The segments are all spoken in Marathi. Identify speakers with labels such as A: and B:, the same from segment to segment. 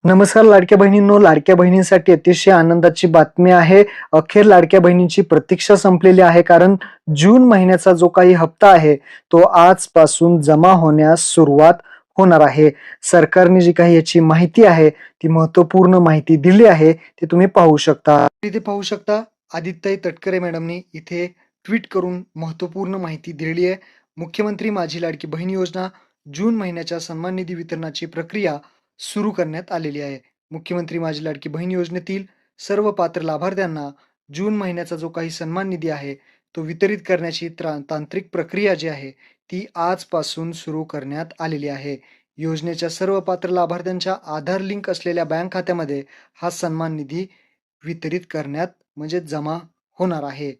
A: नमस्कार लाडक्या बहिणींनो, लाडक्या बहिणींसाठी अतिशय आनंदाची बातमी आहे. अखेर लाडक्या बहिणींची प्रतीक्षा संपलेली आहे. कारण जून महिन्याचा जो काही हप्ता आहे, तो आजपासून जमा होण्यास सुरुवात होणार आहे. सरकारने जी काही याची माहिती आहे, ती महत्त्वपूर्ण माहिती दिली आहे, ती तुम्ही पाहू शकता. इथे पाहू शकता, आदित्यताई तटकरे मॅडमनी इथे ट्विट करून महत्त्वपूर्ण माहिती दिलेली आहे. मुख्यमंत्री माझी लाडकी बहीण योजना जून महिन्याच्या सन्मान निधी वितरणाची प्रक्रिया सुरू करण्यात आलेली आहे. मुख्यमंत्री माझी लाडकी बहीण योजनेतील सर्व पात्र लाभार्थ्यांना जून महिन्याचा जो काही सन्मान निधी आहे, तो वितरित करण्याची तांत्रिक प्रक्रिया जी आहे, ती आजपासून सुरू करण्यात आलेली आहे. योजनेच्या सर्व पात्र लाभार्थ्यांच्या आधार लिंक असलेल्या बँक खात्यामध्ये हा सन्मान निधी वितरित करण्यात म्हणजे जमा होणार आहे.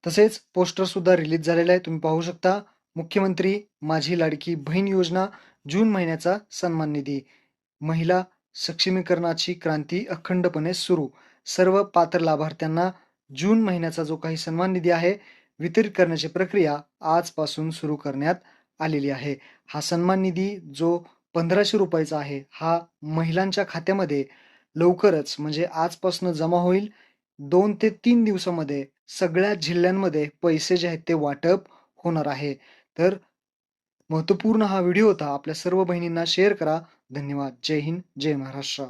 A: तसेच पोस्टर सुद्धा रिलीज झालेलं आहे. तुम्ही पाहू शकता. मुख्यमंत्री माझी लाडकी बहीण योजना जून महिन्याचा सन्मान निधी. महिला सक्षमीकरणाची क्रांती अखंडपणे सुरू. सर्व पात्र लाभार्थ्यांना जून महिन्याचा जो काही सन्मान निधी आहे, वितरित करण्याची प्रक्रिया आजपासून सुरू करण्यात आलेली आहे. हा सन्मान निधी जो ₹1500 चा आहे, हा महिलांच्या खात्यामध्ये लवकरच म्हणजे आजपासून जमा होईल. 2 ते 3 दिवसामध्ये सगळ्या जिल्ह्यांमध्ये पैसे जे आहेत ते वाटप होणार आहे. तर महत्त्वपूर्ण हा व्हिडिओ होता. आपल्या सर्व बहिणींना शेअर करा. धन्यवाद. जय हिंद, जय महाराष्ट्र.